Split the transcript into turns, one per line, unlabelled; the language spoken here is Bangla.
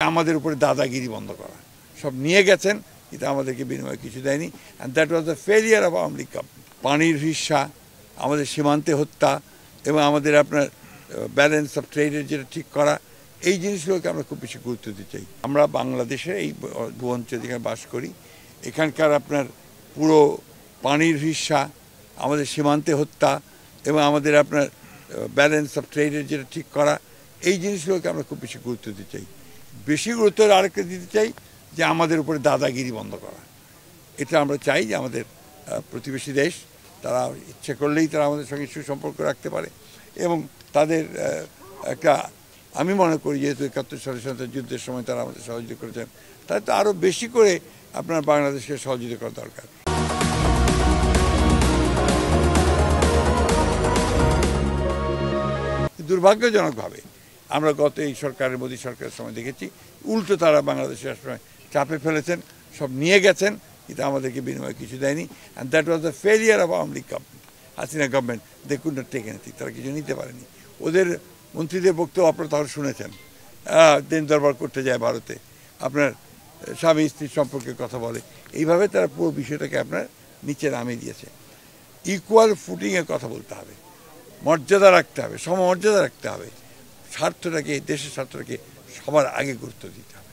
আমাদের উপরে দাদাগিরি বন্ধ করা, সব নিয়ে গেছেন কিন্তু আমাদেরকে বিনিময়ে কিছু দেয়নি। And that was the failure of Awami League. পানির হিস্সা, আমাদের সীমান্তে হত্যা এবং আমাদের আপনার ব্যালেন্স অফ ট্রেডের যেটা ঠিক করা, এই জিনিসগুলোকে আমরা খুব বেশি গুরুত্ব দিতে চাই। আমরা বাংলাদেশে এই ভূঅঞ্চলে যেখানে বাস করি, এখানকার আপনার পুরো পানির হিস্সা, আমাদের সীমান্তে হত্যা এবং আমাদের আপনার ব্যালেন্স অফ ট্রেডের যেটা ঠিক করা, এই জিনিসগুলোকে আমরা খুব বেশি গুরুত্ব দিতে চাই। বেশি গুরুত্ব আরেকটা দিতে চাই যে আমাদের উপরে দাদাগিরি বন্ধ করা। এটা আমরা চাই যে আমাদের প্রতিবেশী দেশ, তারা ইচ্ছে করলেই তারা আমাদের সঙ্গে সুসম্পর্ক রাখতে পারে এবং তাদের একটা, আমি মনে করি যেহেতু ৭১ সালের স্বাধীনতা যুদ্ধের সময় তারা আমাদের সহযোগিতা করেছেন, তাই তো আরও বেশি করে আপনার বাংলাদেশকে সহযোগিতা করা দরকার। দুর্ভাগ্যজনকভাবে আমরা গত এই সরকারের, মোদী সরকারের সময় দেখেছি উল্টো তারা বাংলাদেশের সময় চাপে ফেলেছেন, সব নিয়ে গেছেন কিন্তু আমাদেরকে বিনিময়ে কিছু দেয়নি। And that was the failure of Awami League government, Hasina government. They could not take anything, তারা কিছু নিতে পারেনি। ওদের মন্ত্রীদের বক্তব্য আপনারা তাহলে শুনেছেন, দিন দরবার করতে যায় ভারতে, আপনার স্বামী স্ত্রীর সম্পর্কে কথা বলে, এইভাবে তারা পুরো বিষয়টাকে আপনার নিচে নামিয়ে দিয়েছে। ইকুয়াল ফুটিংয়ে কথা বলতে হবে, মর্যাদা রাখতে হবে, সমমর্যাদা রাখতে হবে, স্বার্থটাকে, দেশের স্বার্থটাকে সবার আগে গুরুত্ব দিতে হবে।